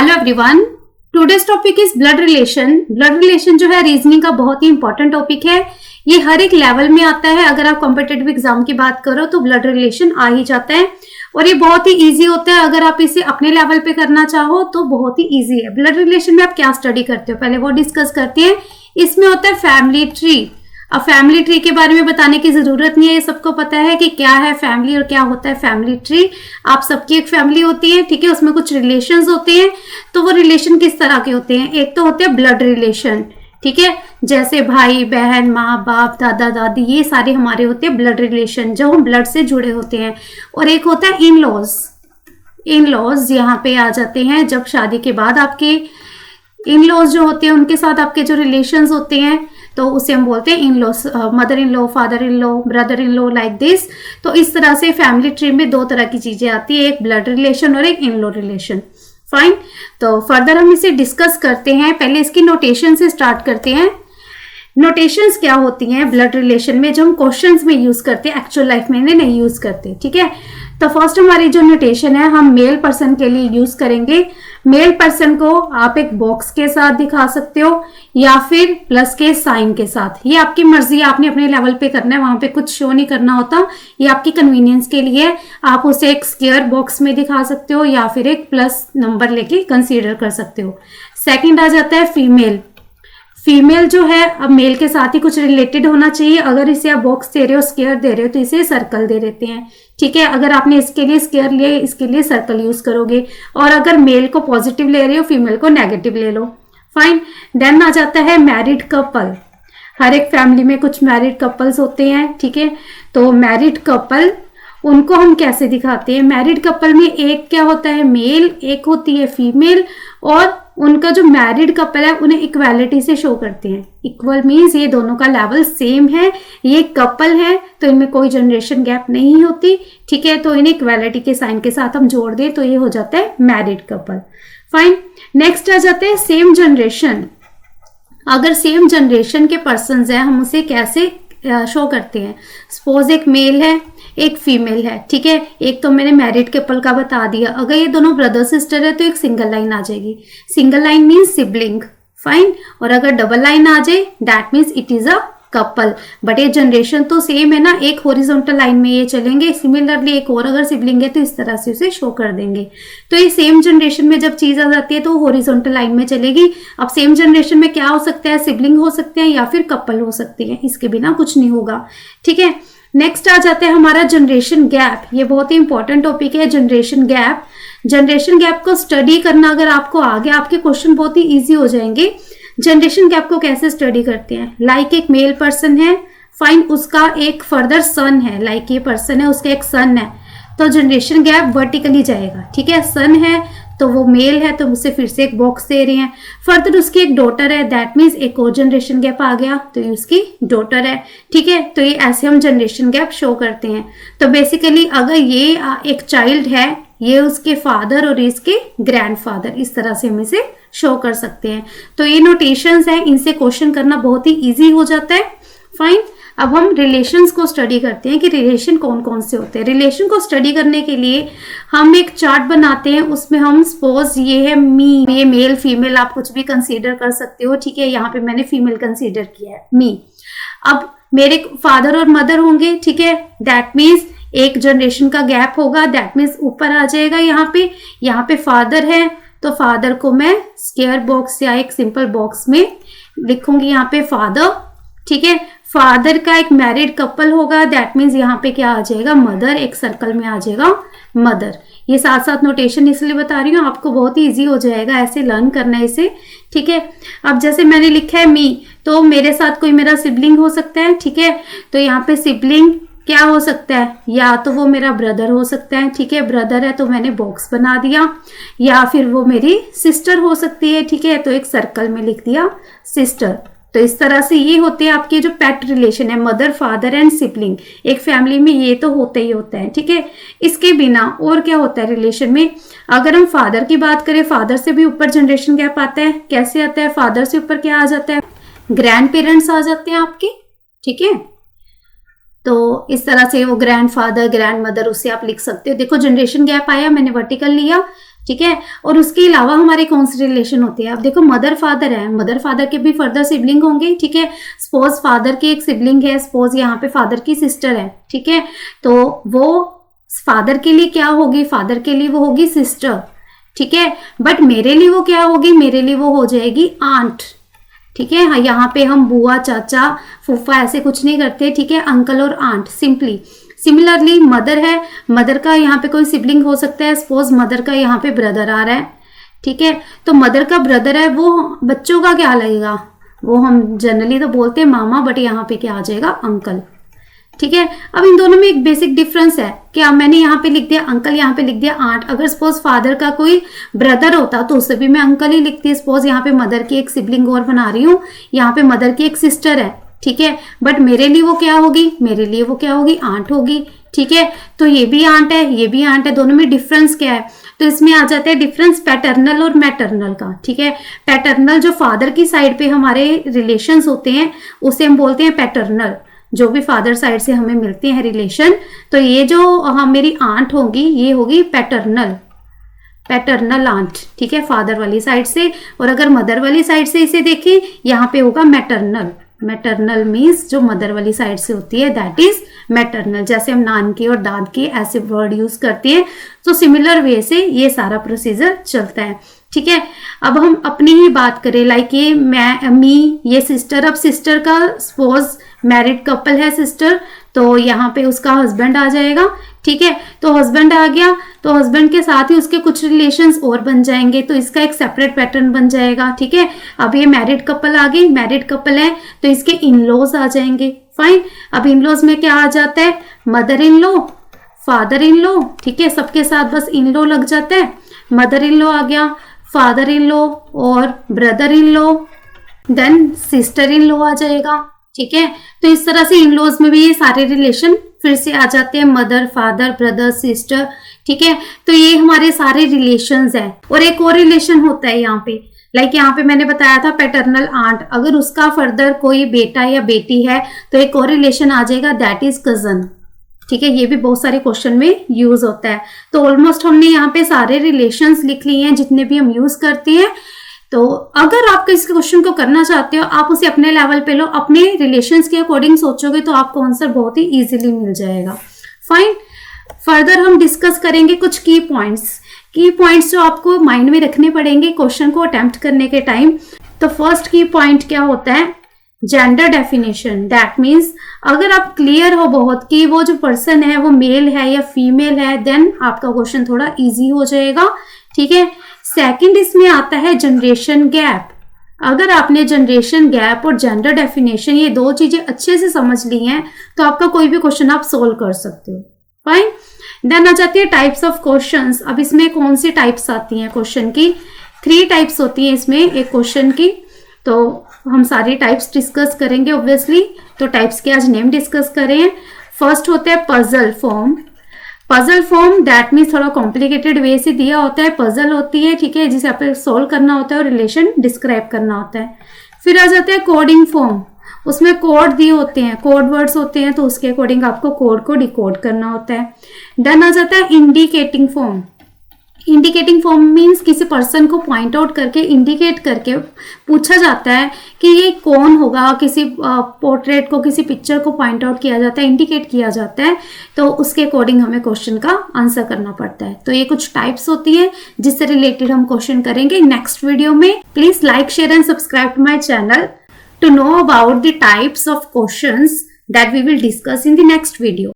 Hello everyone, today's topic is blood relation. Blood relation जो है reasoning का बहुत ही इंपॉर्टेंट टॉपिक है। ये हर एक लेवल में आता है। अगर आप कॉम्पिटिटिव एग्जाम की बात करो तो ब्लड रिलेशन आ ही जाता है और ये बहुत ही इजी होता है। अगर आप इसे अपने लेवल पे करना चाहो तो बहुत ही इजी है। ब्लड रिलेशन में आप क्या स्टडी करते हो पहले वो डिस्कस करते हैं। इसमें होता है फैमिली ट्री। अब फैमिली ट्री के बारे में बताने की जरूरत नहीं है, ये सबको पता है कि क्या है फैमिली और क्या होता है फैमिली ट्री। आप सबकी एक फैमिली होती है, ठीक है, उसमें कुछ रिलेशंस होते हैं। तो वो रिलेशन किस तरह के होते हैं? एक तो होते हैं ब्लड रिलेशन, ठीक है, जैसे भाई बहन, माँ बाप, दादा दादी, ये सारे हमारे होते हैं ब्लड रिलेशन जो हम ब्लड से जुड़े होते हैं। और एक होता है इन लॉज। इन लॉज यहाँ पे आ जाते हैं जब शादी के बाद आपके इन लॉज जो होते हैं उनके साथ आपके जो रिलेशंस होते हैं, तो उसे हम बोलते हैं in laws, mother in law, father in law, brother in law, like this. तो इस तरह से फैमिली ट्री में दो तरह की चीजें आती है, एक ब्लड रिलेशन और एक इन लॉ रिलेशन। फाइन, तो फर्दर हम इसे डिस्कस करते हैं। पहले इसकी नोटेशन से स्टार्ट करते हैं। नोटेशंस क्या होती हैं ब्लड रिलेशन में जो हम क्वेश्चंस में यूज करते हैं, एक्चुअल लाइफ में नहीं यूज करते, ठीक है। तो फर्स्ट हमारी जो नोटेशन है हम मेल पर्सन के लिए यूज करेंगे। मेल पर्सन को आप एक बॉक्स के साथ दिखा सकते हो या फिर प्लस के साइन के साथ, ये आपकी मर्जी है, आपने अपने लेवल पे करना है, वहां पे कुछ शो नहीं करना होता, ये आपकी कन्वीनियंस के लिए। आप उसे एक स्क्वायर बॉक्स में दिखा सकते हो या फिर एक प्लस नंबर लेके कंसीडर कर सकते हो। सेकंड आ जाता है फीमेल। फीमेल जो है अब मेल के साथ ही कुछ रिलेटेड होना चाहिए। अगर इसे आप बॉक्स दे रहे हो, स्क्वायर दे रहे हो, तो इसे सर्कल दे देते हैं, ठीक है। अगर आपने इसके लिए स्क्वायर लिए, इसके लिए सर्कल यूज करोगे। और अगर मेल को पॉजिटिव ले रहे हो, फीमेल को नेगेटिव ले लो। फाइन, देन आ जाता है मैरिड कपल। हर एक फैमिली में कुछ मैरिड कपल्स होते हैं, ठीक है। तो मैरिड कपल उनको हम कैसे दिखाते हैं? मैरिड कपल में एक क्या होता है मेल, एक होती है फीमेल, और उनका जो मैरिड कपल है उन्हें इक्वालिटी से शो करते हैं। इक्वल मीन्स ये दोनों का लेवल सेम है, ये कपल है तो इनमें कोई जनरेशन गैप नहीं होती, ठीक है। तो इन्हें इक्वालिटी के साइन के साथ हम जोड़ दें तो ये हो जाता है मैरिड कपल। फाइन, नेक्स्ट आ जाते हैं सेम जनरेशन। अगर सेम जनरेशन के पर्सन है हम उसे कैसे शो करते हैं? सपोज एक मेल है एक फीमेल है, ठीक है। एक तो मैंने मैरिड कपल का बता दिया। अगर ये दोनों ब्रदर सिस्टर है तो एक सिंगल लाइन आ जाएगी। Single line means sibling, fine. और अगर डबल लाइन आ जाए that means it is a couple. But ये जनरेशन तो सेम है ना, एक हॉरिजॉन्टल लाइन में ये चलेंगे। सिमिलरली एक और अगर सिबलिंग है तो इस तरह से उसे शो कर देंगे। तो ये सेम जनरेशन में जब चीज आ जाती है तो हॉरिजॉन्टल लाइन में चलेगी। अब सेम जनरेशन में क्या हो सकता है? सिबलिंग हो सकते हैं या फिर कपल हो सकते हैं, इसके बिना कुछ नहीं होगा, ठीक है। नेक्स्ट आ जाता है हमारा जनरेशन गैप। ये बहुत ही इंपॉर्टेंट टॉपिक है जनरेशन गैप। जनरेशन गैप को स्टडी करना अगर आपको आ गया, आपके क्वेश्चन बहुत ही इजी हो जाएंगे। जनरेशन गैप को कैसे स्टडी करते हैं? लाइक एक मेल पर्सन है, फाइन, उसका एक फर्दर सन है, लाइक ये पर्सन है उसका एक सन है, तो जनरेशन गैप वर्टिकली जाएगा, ठीक है। सन है तो वो मेल है तो मुझसे फिर से एक बॉक्स दे रहे हैं। फर्दर उसकी एक डॉटर है, दैट मीन्स एक और जनरेशन गैप आ गया तो ये उसकी डॉटर है, ठीक है। तो ये ऐसे हम जनरेशन गैप शो करते हैं। तो बेसिकली अगर ये एक चाइल्ड है, ये उसके फादर और इसके ग्रैंडफादर, इस तरह से हम इसे शो कर सकते हैं। तो ये नोटेशंस हैं, इनसे क्वेश्चन करना बहुत ही ईजी हो जाता है। फाइन, अब हम रिलेशंस को स्टडी करते हैं कि रिलेशन कौन कौन से होते हैं। रिलेशन को स्टडी करने के लिए हम एक चार्ट बनाते हैं, उसमें हम सपोज ये है मी, ये मेल फीमेल आप कुछ भी कंसीडर कर सकते हो, ठीक है। यहाँ पे मैंने फीमेल कंसीडर किया है मी। अब मेरे फादर और मदर होंगे, ठीक है, दैट मीन्स एक जनरेशन का गैप होगा, दैट मीन्स ऊपर आ जाएगा। यहाँ पे फादर है तो फादर को मैं स्क्वायर बॉक्स या एक सिंपल बॉक्स में लिखूंगी, यहाँ पे फादर, ठीक है। फादर का एक मैरिड कपल होगा, दैट मीन्स यहाँ पे क्या आ जाएगा मदर, एक सर्कल में आ जाएगा मदर। ये साथ साथ नोटेशन इसलिए बता रही हूँ, आपको बहुत ही इजी हो जाएगा ऐसे लर्न करना इसे, ठीक है। अब जैसे मैंने लिखा है मी, तो मेरे साथ कोई मेरा सिबलिंग हो सकता है, ठीक है। तो यहाँ पे सिबलिंग क्या हो सकता है? या तो वो मेरा ब्रदर हो सकता है, ठीक है, ब्रदर है तो मैंने बॉक्स बना दिया, या फिर वो मेरी सिस्टर हो सकती है, ठीक है, तो एक सर्कल में लिख दिया सिस्टर। तो इस तरह से ये होते हैं आपके जो पेट रिलेशन है, मदर फादर एंड सिबलिंग। एक फैमिली में ये तो होता ही होता है, ठीक है। इसके बिना और क्या होता है रिलेशन में? अगर हम फादर की बात करें, फादर से भी ऊपर जनरेशन गैप आता है। कैसे आता है? फादर से ऊपर क्या आ जाता है? ग्रैंड पेरेंट्स आ जाते हैं आपके, ठीक है। तो इस तरह से वो ग्रैंड फादर ग्रैंड मदर उसे आप लिख सकते हो। देखो जनरेशन गैप आया, मैंने वर्टिकल लिया, ठीक है। और उसके अलावा हमारे कौन सी रिलेशन होती है, अब देखो मदर फादर है, मदर फादर के भी फर्दर सिबलिंग होंगे, ठीक है। सपोज फादर की एक सिबलिंग है, सपोज यहाँ पे फादर की सिस्टर है, ठीक है, तो वो फादर के लिए क्या होगी, फादर के लिए वो होगी सिस्टर, ठीक है। बट मेरे लिए वो क्या होगी, मेरे लिए वो हो जाएगी आंट, ठीक है। हाँ, यहाँ पे हम बुआ चाचा फूफा ऐसे कुछ नहीं करते, ठीक है, अंकल और आंट सिंपली। सिमिलरली मदर है, मदर का यहाँ पे कोई सिबलिंग हो सकता है, सपोज मदर का यहाँ पे ब्रदर आ रहा है, ठीक है, तो मदर का ब्रदर है, वो बच्चों का क्या लगेगा, वो हम जनरली तो बोलते हैं मामा, बट यहाँ पे क्या आ जाएगा, अंकल, ठीक है। अब इन दोनों में एक बेसिक डिफरेंस है कि अब मैंने यहाँ पे लिख दिया अंकल, यहाँ पे लिख दिया आंट। अगर सपोज फादर का कोई ब्रदर होता तो उसे भी मैं अंकल ही लिखती। सपोज यहाँ पे मदर की एक सिबलिंग और बना रही हूँ, यहाँ पे मदर की एक सिस्टर है, ठीक है, बट मेरे लिए वो क्या होगी, मेरे लिए वो क्या होगी, आंट होगी, ठीक है। तो ये भी आंट है, ये भी आंट है, दोनों में डिफरेंस क्या है, तो इसमें आ जाता है डिफरेंस पैटर्नल और मैटरनल का, ठीक है। पैटर्नल जो फादर की साइड पे हमारे रिलेशंस होते हैं उसे हम बोलते हैं पैटर्नल, जो भी फादर साइड से हमें मिलते हैं रिलेशन, तो ये जो मेरी आंट होगी ये होगी पैटर्नल, पैटर्नल आंट, ठीक है, फादर वाली साइड से। और अगर मदर वाली साइड से इसे देखें, यहाँ पे होगा मैटरनल, मैटरनल मीन्स जो मदर वाली साइड से होती है दैट इज मैटरनल। जैसे हम नान की और दाद की ऐसे वर्ड यूज करते हैं, तो सिमिलर वे से ये सारा प्रोसीजर चलता है, ठीक है। अब हम अपनी ही बात करें, लाइक ये मी ये सिस्टर, अब सिस्टर का सपोज मैरिड कपल है सिस्टर, तो यहाँ पे उसका हस्बैंड आ जाएगा, ठीक है। तो हस्बैंड आ गया, तो हस्बैंड के साथ ही उसके कुछ रिलेशंस और बन जाएंगे, तो इसका एक सेपरेट पैटर्न बन जाएगा, ठीक है। अब ये मैरिड कपल आ गई, मैरिड कपल है तो इसके इन लॉज आ जाएंगे, फाइन। अब इन लॉज में क्या आ जाता है, mother in law, father in law, ठीक है, सबके साथ बस इन लॉ लग जाता है। मदर इन लॉ आ गया, फादर इन लॉ और brother in law, then sister in law आ जाएगा, ठीक है। तो इस तरह से इन लॉज में भी ये सारे रिलेशन फिर से आ जाते हैं, मदर फादर ब्रदर सिस्टर, ठीक है। तो ये हमारे सारे रिलेशंस हैं। और एक और रिलेशन होता है यहाँ पे, लाइक यहाँ पे मैंने बताया था पैटर्नल आंट, अगर उसका फर्दर कोई बेटा या बेटी है तो एक और रिलेशन आ जाएगा दैट इज कजन, ठीक है। ये भी बहुत सारे क्वेश्चन में यूज होता है। तो ऑलमोस्ट हमने यहाँ पे सारे रिलेशंस लिख लिए हैं जितने भी हम यूज करते हैं। तो अगर आप इस क्वेश्चन को करना चाहते हो, आप उसे अपने लेवल पे लो, अपने रिलेशंस के अकॉर्डिंग सोचोगे तो आपको आंसर बहुत ही इजीली मिल जाएगा, फाइन। फर्दर हम डिस्कस करेंगे कुछ की पॉइंट्स जो आपको माइंड में रखने पड़ेंगे क्वेश्चन को अटेम्प्ट करने के टाइम। तो फर्स्ट की पॉइंट क्या होता है, जेंडर डेफिनेशन। दैट मीन्स अगर आप क्लियर हो बहुत कि वो जो पर्सन है वो मेल है या फीमेल है, देन आपका क्वेश्चन थोड़ा इजी हो जाएगा, ठीक है। सेकंड इसमें आता है जनरेशन गैप। अगर आपने जनरेशन गैप और जेंडर डेफिनेशन ये दो चीजें अच्छे से समझ ली हैं तो आपका कोई भी क्वेश्चन आप सोल्व कर सकते हो, फाइन। देन आ जाती है टाइप्स ऑफ क्वेश्चंस। अब इसमें कौन सी टाइप्स आती हैं क्वेश्चन की, 3 टाइप्स होती हैं इसमें एक क्वेश्चन की, तो हम सारी टाइप्स डिस्कस करेंगे ऑब्वियसली। तो टाइप्स के आज नेम डिस्कस करें। फर्स्ट होता है puzzle form. Puzzle form that means थोड़ा कॉम्प्लिकेटेड वे से दिया होता है, पजल होती है, ठीक है, जिसे आपको सोल्व करना होता है और रिलेशन डिस्क्राइब करना होता है। फिर आ जाता है कोडिंग फॉर्म, उसमें कोड दिए होते हैं, कोड वर्ड्स होते हैं, तो उसके अकॉर्डिंग आपको कोड को डिकोड करना होता है। देन आ जाता है indicating form. Indicating form means किसी पर्सन को पॉइंट आउट करके इंडिकेट करके पूछा जाता है कि ये कौन होगा, किसी पोर्ट्रेट को किसी पिक्चर को पॉइंट आउट किया जाता है, इंडिकेट किया जाता है, तो उसके अकॉर्डिंग हमें क्वेश्चन का आंसर करना पड़ता है। तो ये कुछ टाइप्स होती है जिससे रिलेटेड हम क्वेश्चन करेंगे नेक्स्ट वीडियो में। Please like share and subscribe to my channel to know about the types of questions that we will discuss in the next video.